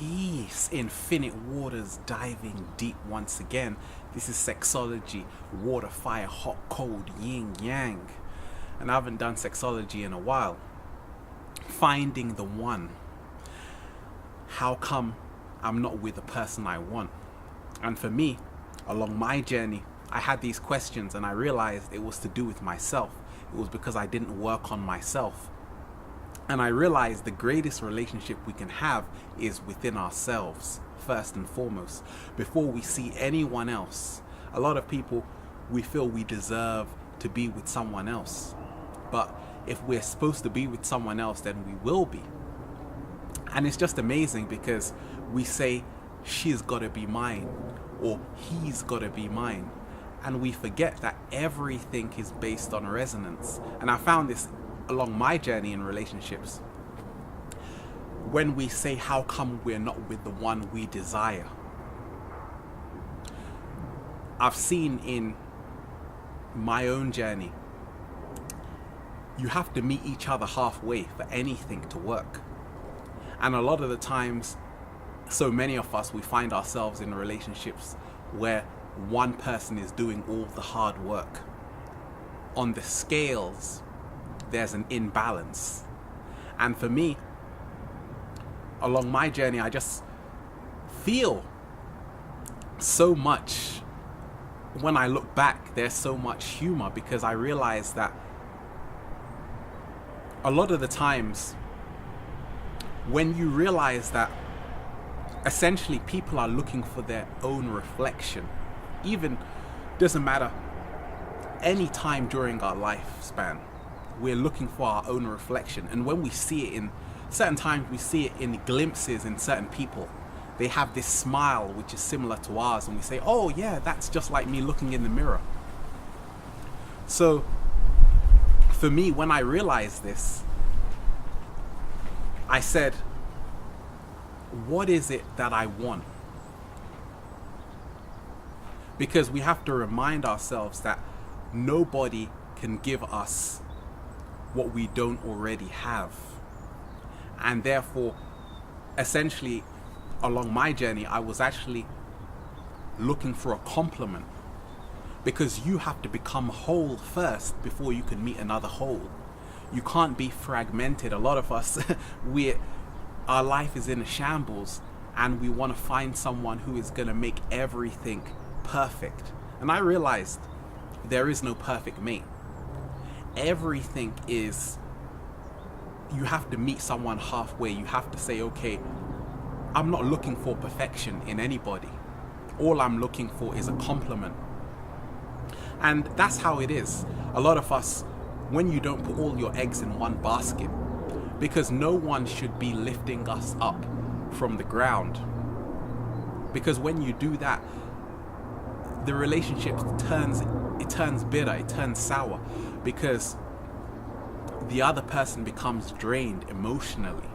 Peace, infinite waters, diving deep once again. This is Sexology, water, fire, hot, cold, yin, yang. And I haven't done Sexology in a while. Finding the one. How come I'm not with the person I want? And for me, along my journey, I had these questions and I realized it was to do with myself. It was because I didn't work on myself. And I realized the greatest relationship we can have is within ourselves, first and foremost, before we see anyone else. A lot of people, we feel we deserve to be with someone else. But if we're supposed to be with someone else, then we will be. And it's just amazing because we say, she's got to be mine, or he's got to be mine. And we forget that everything is based on resonance. And I found this along my journey in relationships. When we say, how come we're not with the one we desire? I've seen in my own journey, you have to meet each other halfway for anything to work. And a lot of the times, so many of us, we find ourselves in relationships where one person is doing all the hard work. On the scales, there's an imbalance. And for me, along my journey, I just feel so much. When I look back, there's so much humor because I realize that a lot of the times when you realize that essentially people are looking for their own reflection, even doesn't matter any time during our lifespan, we're looking for our own reflection. And when we see it in certain times, we see it in glimpses in certain people. They have this smile which is similar to ours, and we say, oh yeah, that's just like me looking in the mirror. So for me, when I realized this, I said, what is it that I want? Because we have to remind ourselves that nobody can give us what we don't already have. And therefore, essentially, along my journey, I was actually looking for a compliment, because you have to become whole first before you can meet another whole. You can't be fragmented. A lot of us, our life is in a shambles, and we want to find someone who is going to make everything perfect. And I realized there is no perfect mate. Everything is, you have to meet someone halfway. You have to say, okay, I'm not looking for perfection in anybody. All I'm looking for is a compliment. And that's how it is. A lot of us, when you don't put all your eggs in one basket, because no one should be lifting us up from the ground. Because when you do that, the relationship turns bitter, it turns sour, because the other person becomes drained emotionally.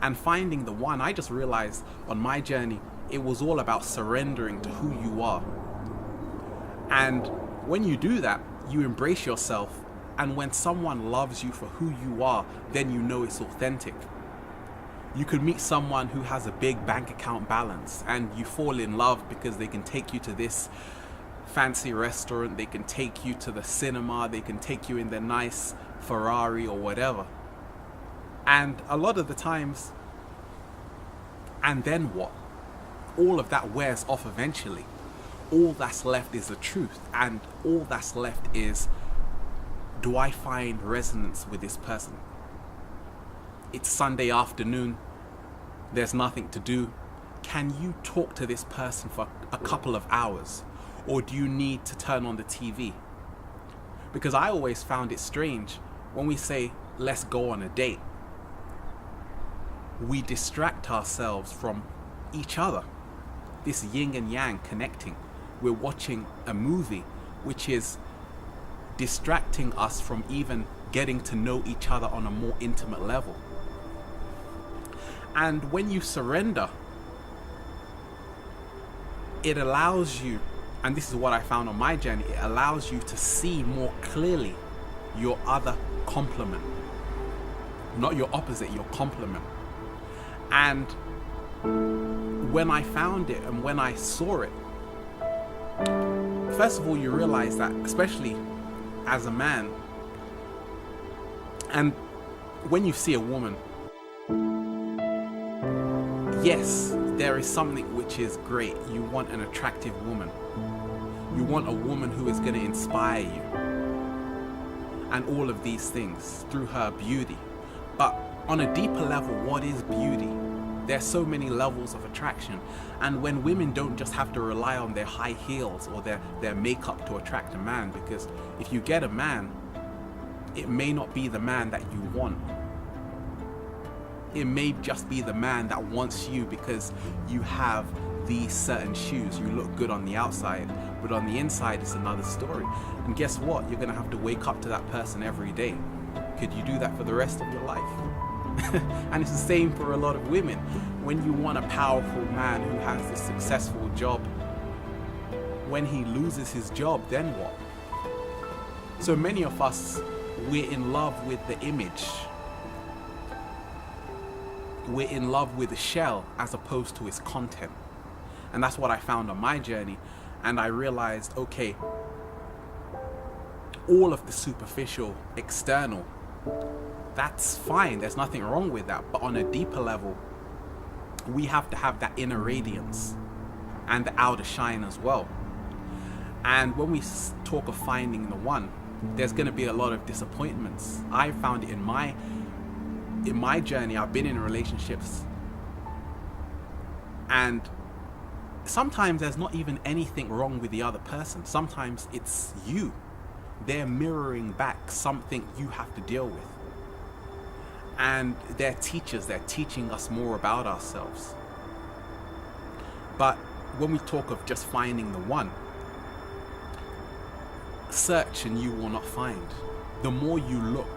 And finding the one, I just realized on my journey, it was all about surrendering to who you are. And when you do that, you embrace yourself. And when someone loves you for who you are, then you know it's authentic. You could meet someone who has a big bank account balance and you fall in love because they can take you to this fancy restaurant, they can take you to the cinema, they can take you in their nice Ferrari or whatever. And a lot of the times, and then what? All of that wears off eventually. All that's left is the truth, and all that's left is, do I find resonance with this person? It's Sunday afternoon, there's nothing to do. Can you talk to this person for a couple of hours? Or do you need to turn on the TV? Because I always found it strange when we say, let's go on a date. We distract ourselves from each other. This yin and yang connecting. We're watching a movie which is distracting us from even getting to know each other on a more intimate level. And when you surrender, it allows you, and this is what I found on my journey, it allows you to see more clearly your other complement. Not your opposite, your complement. And when I found it and when I saw it, first of all, you realize that, especially as a man, and when you see a woman, yes, there is something which is great. You want an attractive woman. You want a woman who is going to inspire you. And all of these things through her beauty. But on a deeper level, what is beauty? There's so many levels of attraction. And when women don't just have to rely on their high heels or their makeup to attract a man, because if you get a man, it may not be the man that you want. It may just be the man that wants you because you have these certain shoes. You look good on the outside, but on the inside it's another story. And guess what? You're gonna have to wake up to that person every day. Could you do that for the rest of your life? And it's the same for a lot of women. When you want a powerful man who has a successful job, when he loses his job, then what? So many of us, we're in love with the image. We're in love with the shell as opposed to its content. And that's what I found on my journey. And I realized, okay, all of the superficial, external, that's fine. There's nothing wrong with that. But on a deeper level, we have to have that inner radiance and the outer shine as well. And when we talk of finding the one, there's going to be a lot of disappointments. I found it in my journey. I've been in relationships, and sometimes there's not even anything wrong with the other person. Sometimes it's you. They're mirroring back something you have to deal with. And they're teachers. They're teaching us more about ourselves. But when we talk of just finding the one, search and you will not find. The more you look,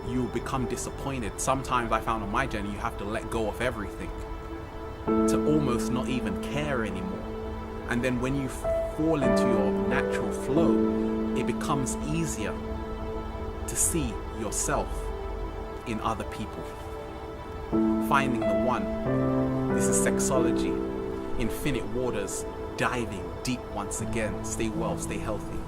you'll become disappointed. Sometimes I found on my journey, you have to let go of everything to almost not even care anymore. And then when you fall into your natural flow, it becomes easier to see yourself in other people. Finding the one. This is Sexology. Infinite waters, diving deep once again. Stay well, stay healthy.